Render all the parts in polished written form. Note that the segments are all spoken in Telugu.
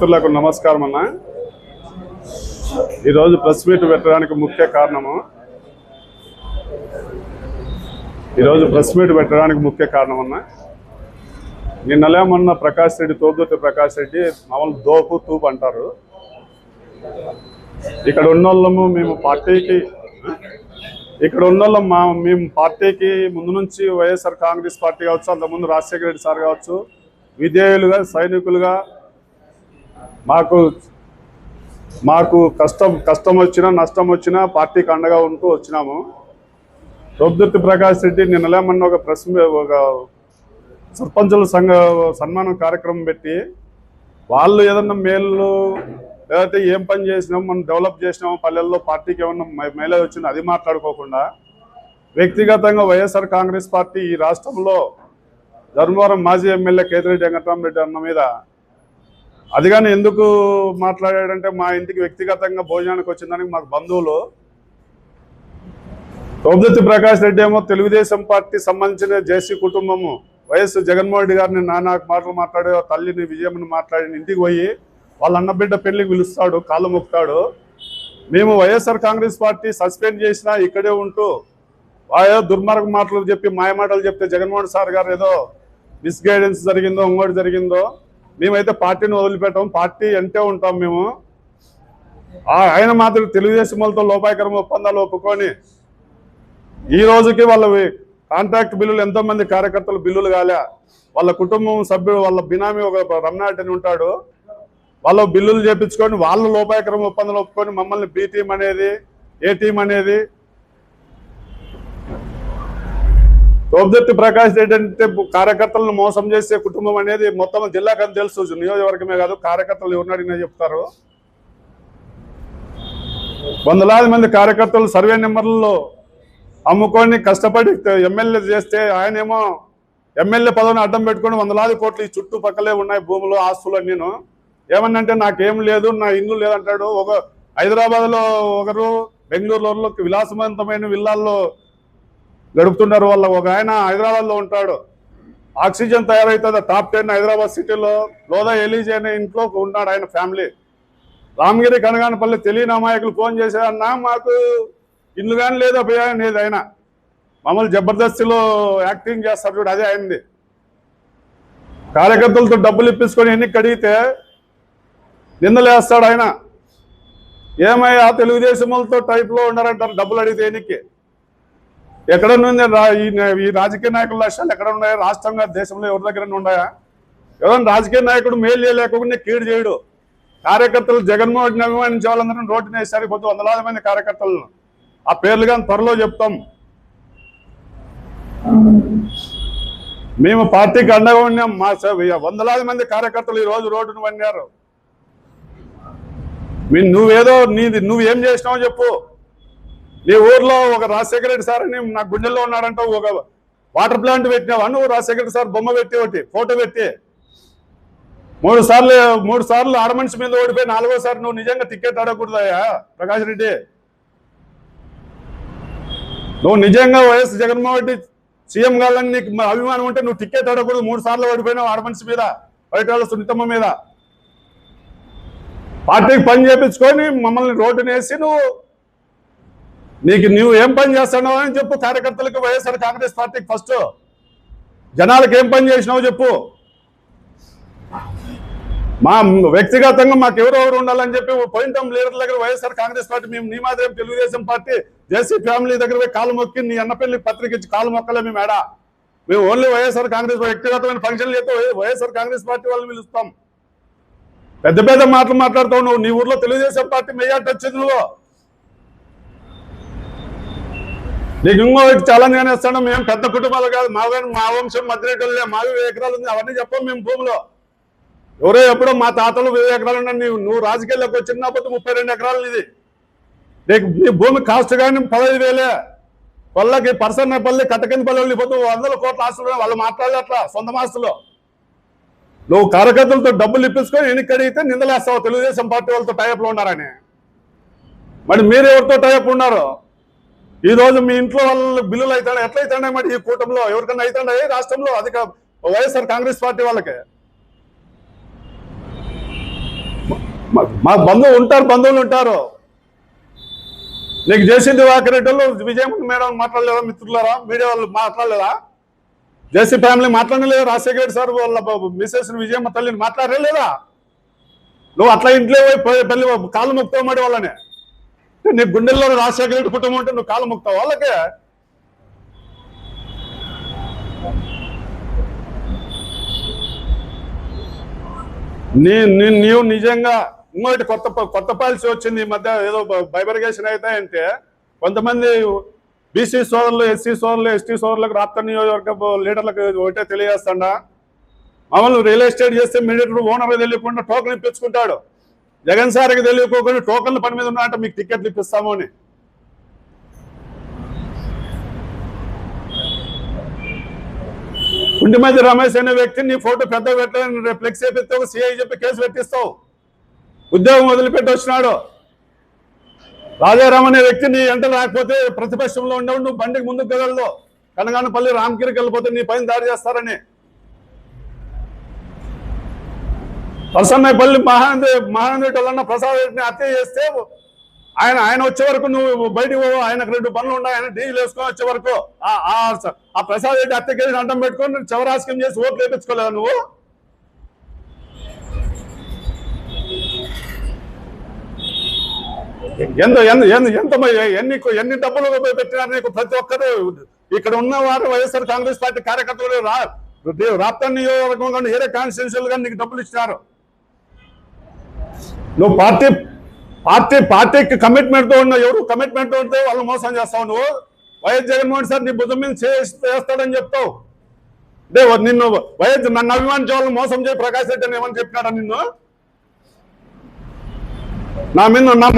మిత్రులకు నమస్కారం అన్న. ఈరోజు ప్రెస్ మీట్ పెట్టడానికి ముఖ్య కారణము అన్న, నిన్నలే మొన్న ప్రకాష్ రెడ్డి, తోపుదుర్తి ప్రకాష్ రెడ్డి మామూలు దోపు తూపు అంటారు. ఇక్కడ ఉన్నోళ్ళము మేము పార్టీకి ముందు నుంచి వైఎస్ఆర్ కాంగ్రెస్ పార్టీ కావచ్చు, అంతకుముందు రాజశేఖర రెడ్డి సార్ కావచ్చు, విధేయులుగా సైనికులుగా మాకు కష్టం వచ్చినా నష్టం వచ్చినా పార్టీకి అండగా ఉంటూ వచ్చినాము. తోపుదుర్తి ప్రకాష్ రెడ్డి నిన్నలే మొన్న ఒక సర్పంచుల సంఘ సన్మానం కార్యక్రమం పెట్టి వాళ్ళు ఏదన్నా మేలు లేకపోతే ఏం పని చేసినాం, మనం డెవలప్ చేసినాము, పల్లెల్లో పార్టీకి ఏమన్నా మైలేజ్ వచ్చింది అది మాట్లాడుకోకుండా వ్యక్తిగతంగా వైఎస్ఆర్ కాంగ్రెస్ పార్టీ ఈ రాష్ట్రంలో ధర్మవరం మాజీ ఎమ్మెల్యే కేతిరెడ్డి వెంకటరామరెడ్డి అన్న మీద అది కానీ ఎందుకు మాట్లాడాడంటే, మా ఇంటికి వ్యక్తిగతంగా భోజనానికి వచ్చిందానికి మాకు బంధువులు. తోపుదుర్తి ప్రకాష్ రెడ్డి ఏమో తెలుగుదేశం పార్టీ సంబంధించిన జేసీ కుటుంబము వైఎస్ జగన్మోహన్ రెడ్డి గారిని నానా మాటలు మాట్లాడే తల్లిని విజయమ్మని మాట్లాడి ఇంటికి పోయి వాళ్ళ అన్నబిడ్డ పెళ్లికి పిలుస్తాడు, కాళ్ళు మొక్కుతాడు. మేము వైఎస్ఆర్ కాంగ్రెస్ పార్టీ సస్పెండ్ చేసినా ఇక్కడే ఉంటూ ఏదో దుర్మార్గ మాటలు చెప్పి మాయ మాటలు చెప్తే జగన్మోహన్ సార్ గారు ఏదో మిస్గైడెన్స్ జరిగిందో ఇంకోటి జరిగిందో, మేమైతే పార్టీని వదిలిపెట్టాం, పార్టీ అంటే ఉంటాం మేము. ఆయన మాత్రం తెలుగుదేశం వాళ్ళతో లోపాయకరం ఒప్పందాలు ఒప్పుకొని ఈ రోజుకి వాళ్ళ కాంట్రాక్ట్ బిల్లులు ఎంతో మంది కార్యకర్తలు బిల్లులు కాలే, వాళ్ళ కుటుంబం సభ్యుడు వాళ్ళ బినామీ ఒక రమణారెడ్డి అని ఉంటాడు, వాళ్ళు బిల్లులు చేపించుకొని వాళ్ళు లోపాయకరం ఒప్పందాలు ఒప్పుకొని మమ్మల్ని బి టీం అనేది ఏ టీం అనేది. తోపుదుర్తి ప్రకాష్ రెడ్డి అంటే కార్యకర్తలను మోసం చేసే కుటుంబం అనేది మొత్తం జిల్లాకని తెలుసు, నియోజకవర్గమే కాదు, కార్యకర్తలు ఎవరినడిగినా చెప్తారు. వందలాది మంది కార్యకర్తలు సర్వే నెంబర్లలో అమ్ముకొని కష్టపడి ఎమ్మెల్యే చేస్తే ఆయనేమో ఎమ్మెల్యే పదవిని అడ్డం పెట్టుకొని వందలాది కోట్లు ఈ చుట్టుపక్కలే ఉన్నాయి భూములు ఆస్తులు. నేను ఏమన్నంటే నాకేం లేదు, నా ఇల్లు లేదంటాడు. ఒక హైదరాబాద్లో ఒకరు, బెంగళూరులో విలాసవంతమైన విల్లాల్లో గడుపుతున్నారు. వాళ్ళ ఒక ఆయన హైదరాబాద్లో ఉంటాడు, ఆక్సిజన్ తయారవుతుంది టాప్ 10 హైదరాబాద్ సిటీలో. లోదా ఎలీజీ అనే ఇంట్లో ఉన్నాడు ఆయన ఫ్యామిలీ. రామగిరి కనగానపల్లి తెలియని అమాయకులు ఫోన్ చేశారన్నా మాకు ఇల్లు కానీ లేదా పోయా అనేది. ఆయన మమ్మల్ని జబర్దస్తిలో యాక్టింగ్ చేస్తారు చూడు, అదే అయింది. కార్యకర్తలతో డబ్బులు ఇప్పించుకొని ఎన్నిక అడిగితే నిందలేస్తాడు ఆయన. ఏమయ్యా తెలుగుదేశం వాళ్ళతో టైప్లో ఉన్నారంటారు డబ్బులు అడిగితే ఎన్నికకి. ఎక్కడ ఉంది ఈ రాజకీయ నాయకుల లక్ష్యాలు ఎక్కడ ఉన్నాయా? రాష్ట్రంగా దేశంలో ఎవరి దగ్గర ఉన్నాయా? ఎవరైనా రాజకీయ నాయకుడు మేలు చేయలేకుండా కీడు చేయడు. కార్యకర్తలు జగన్మోహన్ రెడ్డిని అభిమానించే వాళ్ళందరూ రోడ్డుని వేసారు. పొద్దు వందలాది మంది కార్యకర్తలను ఆ పేర్లు కానీ త్వరలో చెప్తాం. మేము పార్టీకి అండగా ఉన్నాం. మా వందలాది మంది కార్యకర్తలు ఈ రోజు రోడ్డును వన్నారు. నువ్వేం చేసినావో చెప్పు. నీ ఊర్లో ఒక రాజశేఖర రెడ్డి సార్ అని నా గుండెల్లో ఉన్నాడంటే ఒక వాటర్ ప్లాంట్ పెట్టినావా నువ్వు? రాజశేఖర రెడ్డి సార్ బొమ్మ పెట్టి ఒకటి ఫోటో పెట్టి 3 సార్లు ఆడమనిషి మీద ఓడిపోయి 4వ సారి నువ్వు నిజంగా టికెట్ అడగకూడదయ్యా ప్రకాష్ రెడ్డి. నువ్వు నిజంగా వైఎస్ జగన్మోహన్ రెడ్డి సీఎం కావాలని నీకు అభిమానం ఉంటే నువ్వు టికెట్ అడగకూడదు. 3 సార్లు ఓడిపోయినావు ఆడమనిషి మీద, బయట వాళ్ళ సునీతమ్మ మీద. పార్టీకి పని చేపించుకొని మమ్మల్ని రోడ్డుని వేసి నువ్వు ఏం పని చేస్తున్నావు అని చెప్పు. కార్యకర్తలకు వైఎస్ఆర్ కాంగ్రెస్ పార్టీకి ఫస్ట్ జనాలకు ఏం పని చేసినావు చెప్పు. మా వ్యక్తిగతంగా మాకు ఎవరెవరు ఉండాలని చెప్పి పోయింటాం లీడర్ల దగ్గర వైఎస్ఆర్ కాంగ్రెస్ పార్టీ. మేము నీ మాదిరి తెలుగుదేశం పార్టీ జేసీ ఫ్యామిలీ దగ్గర పోయి కాలు మొక్కి నీ అన్నపల్లి పత్రిక ఇచ్చి కాలు మొక్కలే మేము ఏడా. మేము ఓన్లీ వైఎస్ఆర్ కాంగ్రెస్ వ్యక్తిగతమైన ఫంక్షన్లు చేస్తే వైఎస్ఆర్ కాంగ్రెస్ పార్టీ వాళ్ళని పిలుస్తాం. పెద్ద పెద్ద మాటలు మాట్లాడుతావు నువ్వు. నీ ఊర్లో తెలుగుదేశం పార్టీ మెజార్టీ వచ్చింది. నువ్వు నీకు ఇంకో ఛాలెంజ్ గానే ఇస్తాను. మేము పెద్ద కుటుంబాలు కాదు, మా వంశం మధ్యరేటోళ్ళే, మావి 10 ఎకరాలు ఉంది, అవన్నీ చెప్పాం మేము భూమిలో. ఎవరో ఎప్పుడో మా తాతలు 10 ఎకరాలు ఉన్నాయి. నువ్వు రాజకీయాల్లోకి వచ్చినప్పుడు 32 ఎకరాలు ఇది. నీకు నీ భూమి కాస్ట్ కానీ 15,000. వాళ్ళకి పర్సన్నపల్లి కట్టకిందపల్లి వెళ్ళిపోతూ 100 కోట్ల ఆస్తులు వాళ్ళు మాట్లాడేట్లా సొంత ఆస్తులు. నువ్వు కార్యకర్తలతో డబ్బులు ఇప్పించుకొని ఎన్నిక అడిగితే నిందలేస్తావు తెలుగుదేశం పార్టీ వాళ్ళతో టైప్లో ఉన్నారని. మరి మీరు ఎవరితో టైప్ ఉన్నారు? ఈ రోజు మీ ఇంట్లో వాళ్ళ బిల్లులు అవుతాయి, ఎట్లా అవుతాయి మరి? ఈ కూటమిలో ఎవరికన్నా అవుతాయి రాష్ట్రంలో అధిక వైఎస్ఆర్ కాంగ్రెస్ పార్టీ వాళ్ళకి? మా బంధువులు ఉంటారు. నీకు జేసీ దివాకర్ రెడ్డి విజయమ్మ మేడం మాట్లాడలేదా? మిత్రులారా, మీడియా వాళ్ళు మాట్లాడలేదా? జేసీ ఫ్యామిలీ మాట్లాడలేదు. రాజశేఖర రెడ్డి సార్ వాళ్ళ మిసెస్ విజయమ్మ తల్లిని మాట్లాడలేదా? నువ్వు అట్లా ఇంట్లో పోయి పెళ్లి కాళ్ళు మొక్కుతావు మాట వాళ్ళనే. నీ గుండెల్లో రాజశేఖర రెడ్డి కుటుంబం ఉంటే నువ్వు కాళ్ళు మొక్కుతావు వాళ్ళకే. నీవు నిజంగా ఇంకోటి కొత్త పాలసీ వచ్చింది ఈ మధ్య, ఏదో బైబర్గేషన్ అవుతాయంటే కొంతమంది బీసీ సోదరులు, ఎస్సీ సోదరులు, ఎస్టీ సోదరులకు రాష్ట్ర నియోజకవర్గ లీడర్లకు ఒకటే తెలియజేస్తాడా, మామూలు రియల్ ఎస్టేట్ చేస్తే మీడియేటర్ ఓనర్ తెలియకుండా టోకెన్ ఇప్పించుకుంటాడు. జగన్ సార్కి తెలియకోకుండా టోకన్ల పని మీద ఉన్నాయంటే మీకు టికెట్లు ఇప్పిస్తాము అని. కుంటిమతి రమేష్ అనే వ్యక్తి నీ ఫోటో పెద్ద పెట్టాలని ఫ్లెక్స్ వేపిస్తే ఒక సిఐ చెప్పి కేసు పెట్టిస్తావు. ఉద్యోగం వదిలిపెట్టి వచ్చినాడు. రాజారాం అనే వ్యక్తి నీ ఎంట రాకపోతే ప్రతిపక్షంలో ఉండవు, నువ్వు బండికి ముందుకు కదలదు. కనగానపల్లి రామగిరికి వెళ్ళిపోతే నీ పైన దాడి చేస్తారని. పల్లి మహానంది వాళ్ళన్న ప్రసాద్ రెడ్డిని హత్య చేస్తే ఆయన వచ్చే వరకు నువ్వు బయటికి పోవు. ఆయనకు 2 పనులు ఉన్నాయి. ఆయన డీజిల్ వేసుకొని వచ్చే వరకు ఆ ప్రసాద్ రెడ్డి హత్య కేసు అడ్డం పెట్టుకొని చవరాస్కం చేసి ఓట్లు వేయించుకోలేదా నువ్వు? ఎన్ని డబ్బులు పెట్టినారు నీకు? ప్రతి ఒక్కరు ఇక్కడ ఉన్న వారు వైఎస్ఆర్ కాంగ్రెస్ పార్టీ కార్యకర్తలు రాప్తా నియోజకవర్గం కానీ ఏరే కాన్స్టిట్యూన్సీలు కానీ నీకు డబ్బులు ఇచ్చినారు. నువ్వు పార్టీకి కమిట్మెంట్తో ఉన్న ఎవరు కమిట్మెంట్ ఉంటే వాళ్ళు మోసం చేస్తావు. నువ్వు వైఎస్ జగన్మోహన్ సార్ నీ భుజం మీద చేస్తాడని చెప్తావు. అంటే నిన్ను నన్ను అభిమానించే వాళ్ళు మోసం చేయి ప్రకాష్ రెడ్డి అని ఏమని చెప్పినాడా నిన్ను?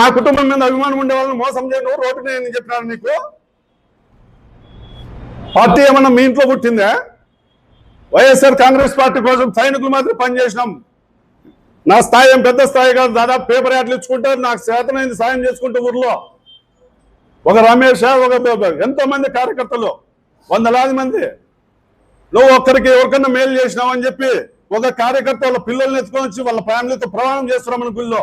మా కుటుంబం మీద అభిమానం ఉండే వాళ్ళని మోసం చేయ నువ్వు రోడ్డు నేను చెప్పినాను నీకు? పార్టీ ఏమన్నా మీ ఇంట్లో పుట్టిందా? వైఎస్ఆర్ కాంగ్రెస్ పార్టీ కోసం సైనికులు మాత్రం పనిచేసినాం. నా స్థాయి ఏం పెద్ద స్థాయి కాదు, దాదాపు పేపర్ యాడ్లు ఇచ్చుకుంటారు, నాకు చేతనైంది సాయం చేసుకుంటూ ఊర్లో ఒక రమేష్ ఎంతోమంది కార్యకర్తలు 100 మంది. నువ్వు ఒక్కరికి ఎవరికన్నా మేలు చేసినావని చెప్పి ఒక కార్యకర్త వాళ్ళ పిల్లల్ని ఎత్తుకొని వచ్చి వాళ్ళ ఫ్యామిలీతో ప్రయాణం చేస్తున్నామని గుళ్ళో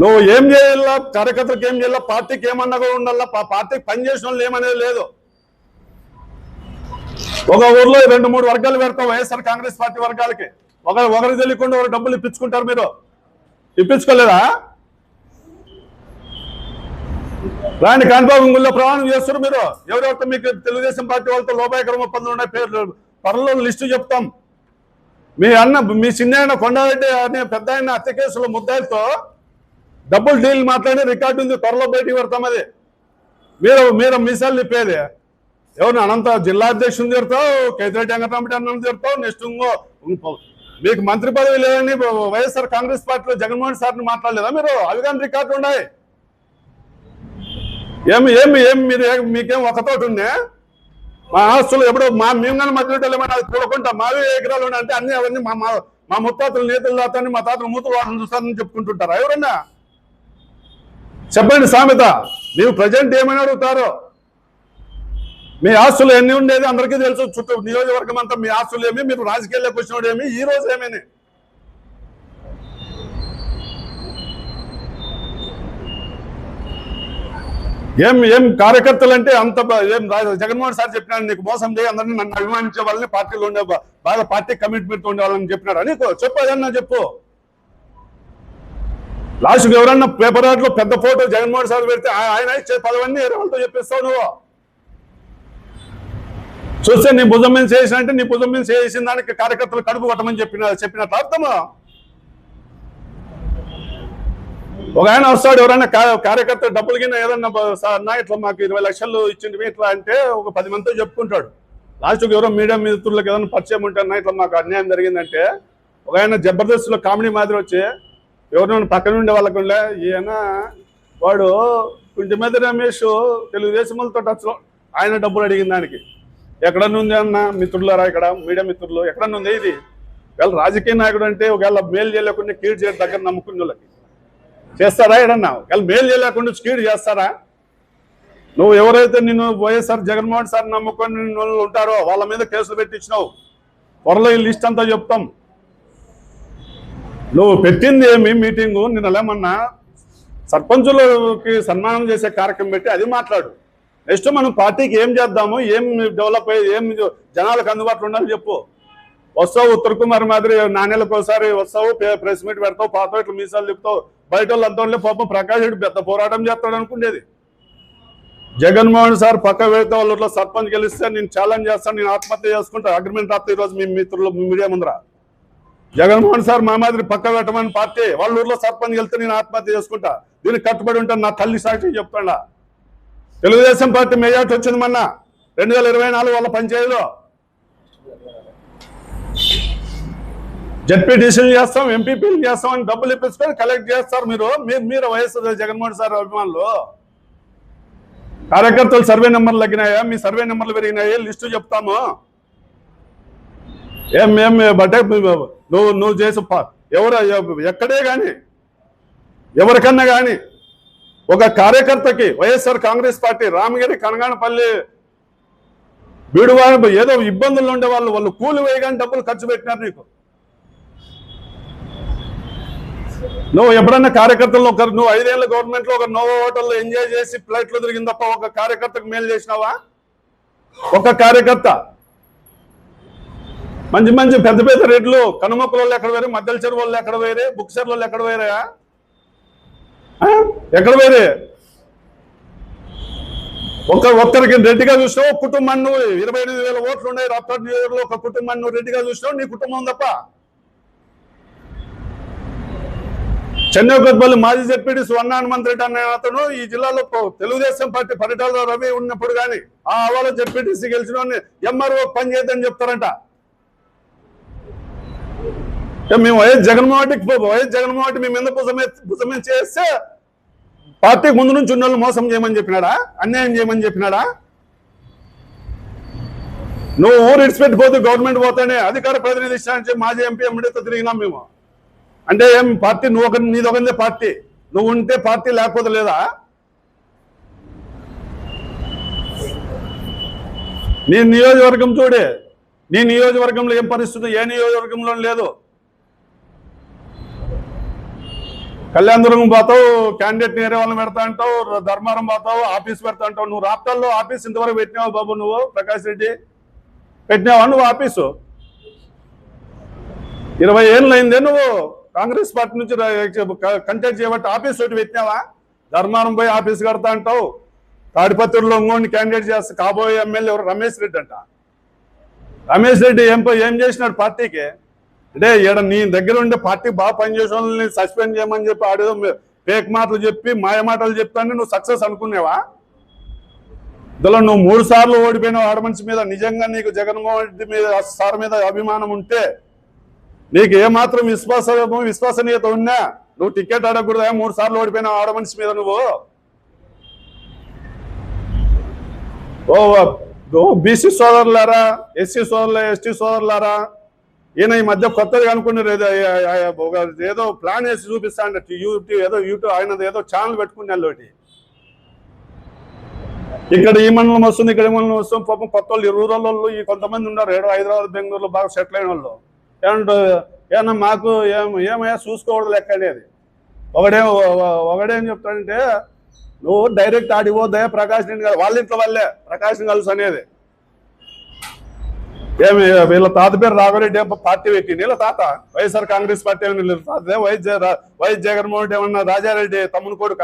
నువ్వు ఏం చేయాలా? కార్యకర్తలకు ఏం చేయాలా? పార్టీకి ఏమన్నా కూడా ఉండాలా? పార్టీకి పనిచేసిన వాళ్ళు ఏమనేది లేదు. ఒక ఊర్లో 2-3 వర్గాలు పెడతావు వైఎస్ఆర్ కాంగ్రెస్ పార్టీ వర్గాలకి. ఒకరికి తెలియకుండా ఒక డబ్బులు ఇప్పించుకుంటారు. మీరు ఇప్పించుకోలేదా? రాని కాన్బాబు గుళ్ళో ప్రమాణం చేస్తారు మీరు. ఎవరెవరితో మీకు తెలుగుదేశం పార్టీ వాళ్ళతో లోపాయకరం ఒప్పందం ఉన్నాయి పేర్లు త్వరలో లిస్టు చెప్తాం. మీ చిన్న ఆయన కొండారెడ్డి అనే పెద్ద ఆయన హత్య కేసులో ముద్దాయిలతో డబ్బులు డీల్ మాట్లాడి రికార్డు ఉంది, త్వరలో బయటికి పెడతాం. అది మీరు మీసాలు నిప్పేది ఎవరిని? అనంత జిల్లా అధ్యక్షుని తిడతావు, కేతిరెడ్డి వెంకటరామరెడ్డి అన్నం తిడతావు. నెక్స్ట్ మీకు మంత్రి పదవి లేదని వైఎస్ఆర్ కాంగ్రెస్ పార్టీలో జగన్మోహన్ సార్ని మాట్లాడలేదా మీరు? అవి కానీ రికార్డు ఉన్నాయి. మీకేం ఒకతోటి ఉండే? మా ఆస్తులు ఎప్పుడో మేము కానీ మధ్యలో ఏమన్నా అది చూడకుండా మావి ఎకరాలు ఉన్నాయి అంటే అన్ని అవన్నీ మా ముత్తాతలు నేతలు దాతాన్ని మా తాతలు మూతలు వాటిని చూస్తారని చెప్పుకుంటుంటారా ఎవరన్నా? చెప్పండి సామెత. ನೀವು ప్రజెంట్ ఏమైనా అడుగుతారో? మీ ఆస్తులు ఎన్ని ఉండేది అందరికీ తెలుసు. చుట్టూ నియోజకవర్గం అంతా మీ ఆస్తులు ఏమి, మీరు రాజకీయాల్లోకి వచ్చినోడు ఏమి, ఈ రోజు ఏమని? ఏం కార్యకర్తలు అంటే అంత ఏం జగన్మోహన్ సార్ చెప్పినాడు నీకు మోసం చేయి, అందరినీ నన్ను అభిమానించే వాళ్ళని, పార్టీలో ఉండే బాగా పార్టీ కమిట్మెంట్ ఉండే వాళ్ళని చెప్పినాడు. నీకు చెప్పేదన్నా చెప్పు. లాస్ట్కి ఎవరన్నా పేపర్ ఆర్ట్లో పెద్ద ఫోటో జగన్మోహన్ సార్ పెడితే ఆయన పదవన్నీ వాళ్ళతో చెప్పిస్తావు నువ్వు. చూస్తే నీ భుజం మీద చేసినంటే నీ భుజం మీద చేసిన దానికి కార్యకర్తలు కడుపు కొట్టమని చెప్పినట్లు అర్థమా? ఒక ఆయన వస్తాడు, ఎవరైనా కార్యకర్త డబ్బులు కింద ఏదన్నా అన్నా ఇట్లా మాకు 20 లక్షలు ఇచ్చింది ఇట్లా అంటే ఒక 10 మందితో చెప్పుకుంటాడు. లాస్ట్కి ఎవరో మీడియా మిత్రులకు ఏదైనా పరిచయం ఉంటున్నా ఇట్లా మాకు అన్యాయం జరిగిందంటే ఒక ఆయన జబర్దస్త్లో కామెడీ మాదిరి వచ్చి ఎవరినైనా పక్కన ఉండే వాళ్ళకు ఈయన వాడు కుంటిమతి రమేష్ తెలుగుదేశంతో టచ్లో ఆయన డబ్బులు అడిగిన దానికి ఎక్కడనుంది అన్న మిత్రులారా, ఇక్కడ మీడియా మిత్రులు ఎక్కడనుంది ఇది? ఒకవేళ రాజకీయ నాయకుడు అంటే ఒకవేళ మేలు చేయలేకుండా కీడు చేయడం దగ్గర నమ్ముకున్న వాళ్ళకి చేస్తారా? ఏడన్నా ఒకవేళ మేలు చేయలేకుండా కీడు చేస్తారా? నువ్వు ఎవరైతే నిన్ను వైఎస్ఆర్ జగన్మోహన్ సార్ నమ్ముకొని నిన్ను ఉంటారో వాళ్ళ మీద కేసులు పెట్టించినావు. త్వరలో ఈ లిస్ట్ అంతా చెప్తాం. నువ్వు పెట్టింది ఏమి మీటింగు? నిన్న ఏమన్నా సర్పంచులకి సన్మానం చేసే కార్యక్రమం పెట్టి అది మాట్లాడు. నెక్స్ట్ మనం పార్టీకి ఏం చేద్దాము, ఏం డెవలప్ అయ్యి ఏం జనాలకు అందుబాటులో ఉండాలని చెప్పు. వస్తావు ఉత్తర్ కుమార్ మాదిరి నాణ్యాలకు ఒకసారి వస్తావు, ప్రెస్ మీట్ పెడతావు, పాత ఇట్లా మీసాలు తిప్పుతావు, బయట వాళ్ళు అంతా పాపం ప్రకాష్ రెడ్డి పెద్ద పోరాటం చేస్తాడు అనుకునేది. జగన్మోహన్ సార్ పక్క వెళ్తే వాళ్ళు ఇట్లా సర్పంచ్ గెలిస్తే నేను ఛాలెంజ్ చేస్తాను, నేను ఆత్మహత్య చేసుకుంటా, అగ్రిమెంట్ రాస్తా ఈరోజు మీ మిత్రులు మీడియా ముందర. జగన్మోహన్ సార్ మా మాదిరి పక్క పెట్టమని పార్టీ వాళ్ళ ఊర్లో సర్పంచ్ వెళ్తే నేను ఆత్మహత్య చేసుకుంటా, దీనికి కట్టుబడి ఉంటాను, నా తల్లి సాక్షి చెప్తాడా. తెలుగుదేశం పార్టీ మెజార్టీ వచ్చింది మొన్న 2024 వాళ్ళ పంచాయతీలో. జడ్పీటీసీలు చేస్తాం, ఎంపీపీలు చేస్తాం అని డబ్బులు ఇప్పించుకొని కలెక్ట్ చేస్తారు. మీరు వైఎస్ జగన్మోహన్ సార్ అభిమానులు. కార్యకర్తలు సర్వే నెంబర్లు తగ్గినాయా? మీ సర్వే నెంబర్లు పెరిగినాయా? లిస్టు చెప్తాము. ఏం బట్టే నువ్వు చేసి ఎక్కడే కానీ ఎవరికన్నా కానీ ఒక కార్యకర్తకి వైఎస్ఆర్ కాంగ్రెస్ పార్టీ రామగిరి కనగానపల్లి బీడువాడ ఏదో ఇబ్బందులు ఉండే వాళ్ళు కూలి వేయగానే డబ్బులు ఖర్చు పెట్టినారు నీకు. నువ్వు ఎప్పుడన్నా కార్యకర్తలు నువ్వు 5 ఏళ్ళ గవర్నమెంట్ లో ఒక నోవో హోటల్లో ఎంజాయ్ చేసి ఫ్లైట్లు తిరిగిన తప్ప ఒక కార్యకర్తకు మేలు చేసినావా? ఒక కార్యకర్త మంచి పెద్ద రేట్లు కనుమక్కుల వాళ్ళు ఎక్కడ వేరే, మద్దెల చెరువు వాళ్ళు ఎక్కడ వేరే, బుక్ చెరువు వాళ్ళు ఎక్కడ వేరే, ఎక్కడ వేరే? ఒక్కరికి రెడ్డిగా చూసినావు. కుటుంబాన్ని నువ్వు 28,000 ఓట్లు ఉన్నాయి రాప్తాడు నియోజకవర్గంలో, ఒక కుటుంబాన్ని నువ్వు రెడ్డిగా చూసినావు, నీ కుటుంబం తప్ప. చెన్నైపల్లి మాజీ జెడ్పీటీ సువర్ణ హనుమంత్ రెడ్డి అనే అతను ఈ జిల్లాలో తెలుగుదేశం పార్టీ పరిటాల రవి ఉన్నప్పుడు కానీ ఆ అవాలో జెడ్పీటీసీ గెలిచిన ఎంఆర్ఓ పని చేద్దని చెప్తారంట. మేము వైఎస్ జగన్మోహన్ రెడ్డి మేము ఎందుకు భుజమే చేస్తే పార్టీకి ముందు నుంచి ఉన్న వాళ్ళు మోసం చేయమని చెప్పినాడా? అన్యాయం చేయమని చెప్పినాడా? నువ్వు ఊరు ఇడిచిపెట్టిపోతూ గవర్నమెంట్ పోతానే అధికార ప్రతినిధి ఇష్టానికి మాజీ ఎంపీ ఎమ్మెల్యేతో తిరిగినాం మేము. అంటే ఏం పార్టీ నీదొకందే పార్టీ, నువ్వు ఉంటే పార్టీ లేకపోతే లేదా? నీ నియోజకవర్గం చూడే, నీ నియోజకవర్గంలో ఏం పరిస్థితి ఏ నియోజకవర్గంలో లేదు. కళ్యాణదుర్గం పోతావు, క్యాండిడేట్ వేరే వాళ్ళని పెడతా అంటావు, ధర్మారం పోతావు, ఆఫీస్ పెడతా అంటావు. నువ్వు రాప్తాల్లో ఆఫీస్ ఇంతవరకు పెట్టినావు బాబు? నువ్వు ప్రకాష్ రెడ్డి పెట్టినావా నువ్వు ఆఫీసు? 20 ఏళ్ళు అయిందే నువ్వు కాంగ్రెస్ పార్టీ నుంచి కంటెక్ట్ చేయబట్టి ఆఫీస్ ఒకటి పెట్టినావా? ధర్మారం పోయి ఆఫీస్ కడతా అంటావు. తాడిపత్రిలో ఇంకోని క్యాండిడేట్ చేస్తా కాబోయే ఎమ్మెల్యే ఎవరు? రమేష్ రెడ్డి అంట. రమేష్ రెడ్డి ఏం చేసినాడు పార్టీకి? అంటే ఈడ నీ దగ్గర ఉండే పార్టీ బాగా పనిచేసే వాళ్ళని సస్పెండ్ చేయమని చెప్పి ఆడేదో ఫేక్ మాటలు చెప్పి మాయ మాటలు చెప్తాను నువ్వు సక్సెస్ అనుకునేవా? ఇందులో నువ్వు 3 సార్లు ఓడిపోయినావు ఆడమనిషి మీద. నిజంగా నీకు జగన్మోహన్ రెడ్డి మీద సార్ మీద అభిమానం ఉంటే, నీకు ఏమాత్రం విశ్వసనీయత ఉన్నా నువ్వు టికెట్ అడగకూడదా? 3 సార్లు ఓడిపోయినావు ఆడమనిషి మీద నువ్వు. ఓ బీసీ సోదరులారా, ఎస్సీ సోదరులా, ఎస్టీ సోదరులారా, ఈయన ఈ మధ్య కొత్తగా అనుకున్నారు ఏదో ప్లాన్ వేసి చూపిస్తా అంటే యూట్యూబ్ ఆయన ఏదో ఛానల్ పెట్టుకున్నారు. ఒకటి ఇక్కడ ఈ మండలం వస్తుంది, ఇక్కడ ఈ మండలం వస్తుంది. పాపం కొత్త వాళ్ళు రూరల్ వాళ్ళు ఈ కొంతమంది ఉన్నారు హైదరాబాద్ బెంగళూరులో బాగా సెటిల్ అయిన వాళ్ళు. ఏమన్నా మాకు ఏమయ్యా చూసుకోవడం లెక్క అనేది. ఒకడేం చెప్తాడంటే, నువ్వు డైరెక్ట్ ఆడిపోద్దా ప్రకాష్ రెడ్డి గారు వాళ్ళ ఇంట్లో వాళ్ళే ప్రకాష్ కలుసు అనేది. ఏమి వీళ్ళ తాత పేరు రాఘవరెడ్డి పార్టీ పెట్టి వీళ్ళ తాత వైఎస్ఆర్ కాంగ్రెస్ పార్టీ తాత వైఎస్ జగన్మోహన్ రెడ్డి ఏమన్నా రాజారెడ్డి తమ్ముని కొడుక?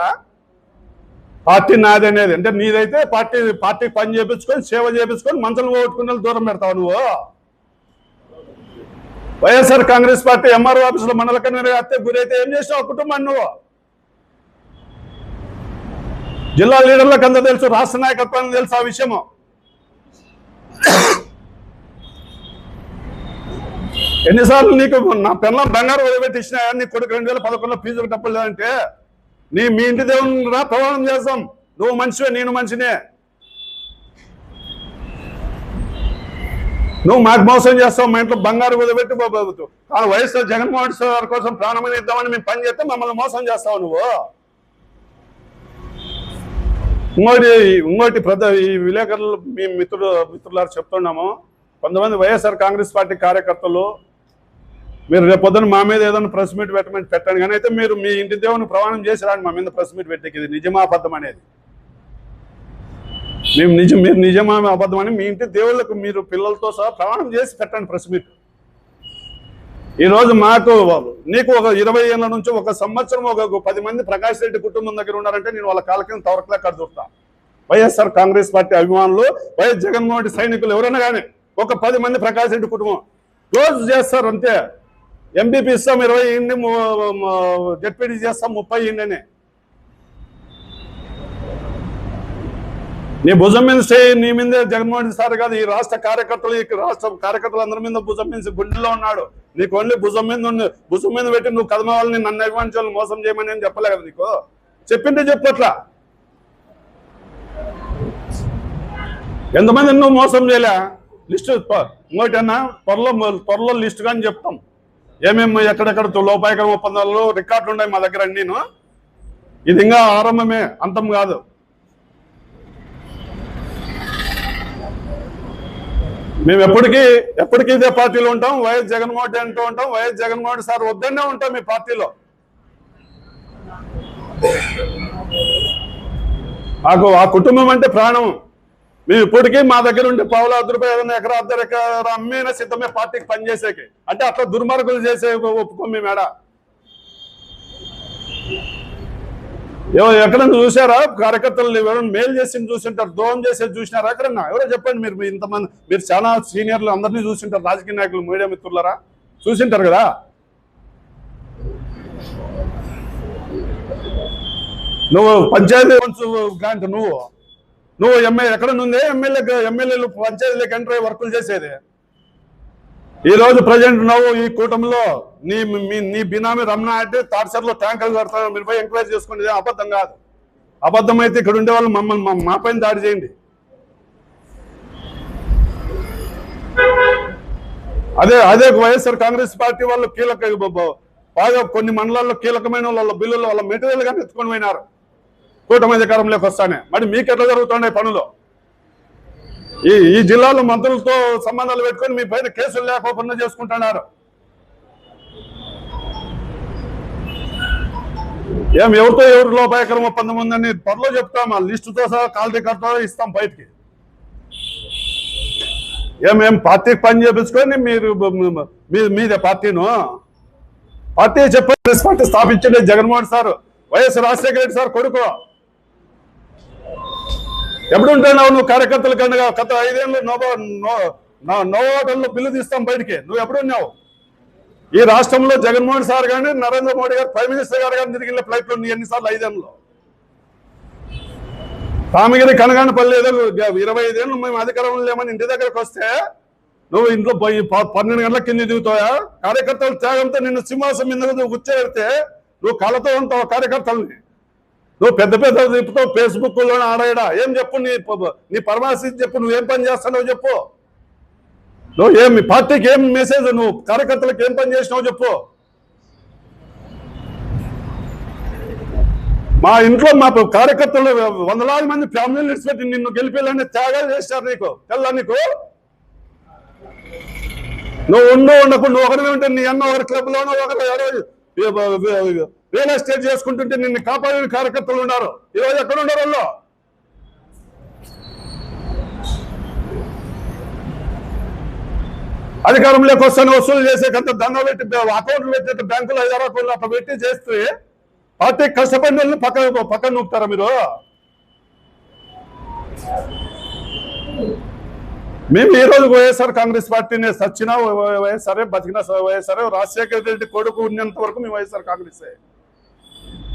పార్టీ నాది అనేది. అంటే నీదైతే పార్టీకి పని చేపించుకొని సేవ చేపించుకొని మంచలు పోగొట్టుకుని దూరం పెడతావు నువ్వు. వైఎస్ఆర్ కాంగ్రెస్ పార్టీ ఎంఆర్ఓ ఆఫీసులో మండల కన్వీనర్ హత్య గురైతే ఏం చేసావు కుటుంబాన్ని నువ్వు? జిల్లా లీడర్లకు అంతా తెలుసు, రాష్ట్ర నాయకత్వానికి తెలుసు ఆ విషయము. ఎన్నిసార్లు నీకు నా పిల్లలు బంగారు వదిలిపెట్టి ఇచ్చినాయా? నీ కొడుకు 2011లో ఫీజులు డబ్బులు అంటే మీ ఇంటి దేవుని రా ప్రమాణం చేస్తాం, నువ్వు మనిషివే నేను మనిషినే. నువ్వు మాకు మోసం చేస్తావు, మా ఇంట్లో బంగారు వదిలిపెట్టి బాబు వైఎస్ఆర్ జగన్మోహన్ రెడ్డి గారి కోసం ప్రాణమని ఇద్దామని మేము పని చేస్తే మమ్మల్ని మోసం చేస్తావు నువ్వు. ఇంకోటి ఈ విలేకరులు మీ మిత్రులారు చెప్తున్నాము, కొంతమంది వైఎస్ఆర్ కాంగ్రెస్ పార్టీ కార్యకర్తలు మీరు రేపు పొద్దున మా మీద ఏదైనా ప్రెస్ మీట్ పెట్టండి, కానీ అయితే మీరు మీ ఇంటి దేవుని ప్రమాణం చేసి రాండి మా మీద ప్రెస్ మీట్ పెట్టేకి ఇది నిజమా అబద్ధం అనేది. మీరు నిజమా అబద్ధం అని మీ ఇంటి దేవుళ్ళకు మీరు పిల్లలతో సహా ప్రమాణం చేసి పెట్టండి ప్రెస్ మీట్. ఈరోజు నీకు ఒక 20 ఏళ్ళ నుంచి ఒక సంవత్సరం ఒక 10 మంది ప్రకాష్ రెడ్డి కుటుంబం దగ్గర ఉన్నారంటే నేను వాళ్ళ కాళ్ళ కింద తవరకలే కడుతుంటా. వైఎస్ఆర్ కాంగ్రెస్ పార్టీ అభిమానులు, వైఎస్ జగన్మోహన్ రెడ్డి సైనికులు ఎవరైనా కానీ ఒక 10 మంది ప్రకాష్ రెడ్డి కుటుంబం క్లోజ్ చేస్తారు అంతే. ఎంపీపీ ఇస్తాం 20 ఇండి, జెడ్పీటీ చేస్తాం 30 ఇండి. నీ భుజం మీద నీ మీదే జగన్మోహన్ రెడ్డి సార్ కాదు, ఈ రాష్ట్ర కార్యకర్తలు అందరి మీద భుజం మీద గుండెలో ఉన్నాడు. నీకు ఓన్లీ భుజం మీద పెట్టి నువ్వు కదమ వాళ్ళని నన్ను అభిమానించే వాళ్ళని మోసం చేయమని నేను చెప్పలే కదా నీకు. చెప్పింటే చెప్పట్లా. ఎంతమంది నువ్వు మోసం చేయలే లిస్టు ఇంకోటన్నా త్వరలో లిస్టు కానీ చెప్తాం. ఏమేమి ఎక్కడెక్కడ లోపాయకరం ఒప్పందాలు రికార్డులు ఉన్నాయి మా దగ్గర. నేను ఇది ఇంకా ఆరంభమే, అంతం కాదు. మేము ఎప్పటికీ ఇదే పార్టీలో ఉంటాం. వైఎస్ జగన్మోహన్ రెడ్డి అంటూ ఉంటాం. వైఎస్ జగన్మోహన్ రెడ్డి సార్ వద్దనే ఉంటాం మీ పార్టీలో. మాకు ఆ కుటుంబం అంటే ప్రాణం. మేము ఇప్పటికీ మా దగ్గర ఉంటే ₹1,00,000 ఏదైనా ఎకరా 1.5 ఎకరా అమ్మిన సిద్ధమే పార్టీకి పనిచేసేకి. అంటే అట్లా దుర్మార్గులు చేసే ఒప్పుకోం మేము. ఎక్కడన్నా చూసారా కార్యకర్తలు ఎవరైనా మేలు చేసి చూసింటారు, ద్రోహం చేసేది చూసినారా ఎక్కడన్నా? ఎవరో చెప్పండి. మీరు ఇంతమంది మీరు చాలా సీనియర్లు అందరినీ చూసింటారు, రాజకీయ నాయకులు, మీడియా మిత్రులారా చూసింటారు కదా. నువ్వు పంచాయతీ గ్రాంట్ నువ్వు ఎక్కడ నుందే ఎమ్మెల్యేలు పంచాయతీలకు ఎంటర్ అయ్యి వర్కులు చేసేది. ఈ రోజు ప్రజెంట్ నువ్వు ఈ కూటమిలో నీ బినామీ రమణ అంటే తాడ్సర్లో ట్యాంకర్లు కడతాను, మీరు పోయి ఎంక్వైరీ చేసుకోండి. అబద్ధం కాదు. అబద్ధం అయితే ఇక్కడ ఉండే వాళ్ళు మా పైన దాడి చేయండి. అదే వైఎస్ఆర్ కాంగ్రెస్ పార్టీ వాళ్ళు బాగా కొన్ని మండలాల్లో కీలకమైన వాళ్ళ బిల్లులు వాళ్ళ మెటీరియల్ గానీ ఎత్తుకొని పోయినారు కూటమి అధికారంలోకి వస్తానే. మరి మీకు ఎట్లా జరుగుతున్నాయి పనులు? ఈ జిల్లాలో మంత్రులతో సంబంధాలు పెట్టుకొని మీ పైన కేసులు లేకపోకుండా చేసుకుంటున్నారు. ఎవరితో ఎవరు లోపాయకరం ఒప్పందం ఉందని త్వరలో చెప్తాం. ఆ లిస్టుతో సహా కాల్ రికార్డుతో ఇస్తాం బయటికి. ఏం పార్టీకి పని చేపించుకొని మీదే పార్టీ చెప్పండి. పార్టీ స్థాపించండి జగన్మోహన్ సార్, వైఎస్ రాజశేఖర రెడ్డి సార్ కొడుకు. ఎప్పుడు ఉంటున్నావు నువ్వు కార్యకర్తల కన్నా? గత 5 ఏళ్ళు నోవాటంలో బిల్లు తీస్తాం బయటికి. నువ్వు ఎప్పుడున్నావు? ఈ రాష్ట్రంలో జగన్మోహన్ సార్ కానీ నరేంద్ర మోడీ గారు ప్రైమ్ మినిస్టర్ గారు కానీ తిరిగిన ఫ్లైట్ లో ఎన్నిసార్లు 5 ఏళ్ళలో? కామగిరి కనగానపల్లి ఏదో 25 ఏళ్ళు మేము అధికారంలో లేమని ఇంటి దగ్గరకు వస్తే నువ్వు ఇంట్లో 12 గంటల కింద దిగుతావా? కార్యకర్తల త్యాగంతో నిన్ను సింహాసం మీద గుచ్చేస్తే నువ్వు కళతో ఉంటావు కార్యకర్తల్ని. నువ్వు పెద్ద తిప్పుతావు ఫేస్బుక్ లో ఆడాయడా. ఏం చెప్పు నీ పరమాసిద్ధి చెప్పు. నువ్వేం పని చేస్తున్నావు చెప్పు. మీ పార్టీకి ఏం మెసేజ్, నువ్వు కార్యకర్తలకు ఏం పని చేసినావు చెప్పు. మా ఇంట్లో మా కార్యకర్తలు 100,000 మంది ఫ్యామిలీలు ఇచ్చిపెట్టి నిన్ను గెలిపేయాలని త్యాగాలు చేశారు. నీకు తెల్ల నీకు నువ్వు ఉండకుండా నువ్వు ఒకరిని ఉంటే నీ అన్న ఒకరి క్లబ్ లోనో ఒకరు రియల్ ఎస్టేట్ చేసుకుంటుంటే నిన్ను కాపాడిన కార్యకర్తలు ఉన్నారు. ఈరోజు ఎక్కడ ఉన్నారు వాళ్ళు? అధికారంలోకి వస్తాను వసూలు చేసేకంత దండ పెట్టి అకౌంట్లు పెట్టే బ్యాంకులు 5,000 కోట్లు అట్లా పెట్టి చేస్తే పార్టీ కష్టపడిన వాళ్ళని పక్కన నూపుతారా మీరు? మేము ఈ రోజు వైఎస్ఆర్ కాంగ్రెస్ పార్టీని సచ్చినా వైఎస్ఆర్, బతికినా వైఎస్ఆర్. రాజశేఖర రెడ్డి కొడుకు ఉన్నంత వరకు మేము వైఎస్ఆర్ కాంగ్రెస్.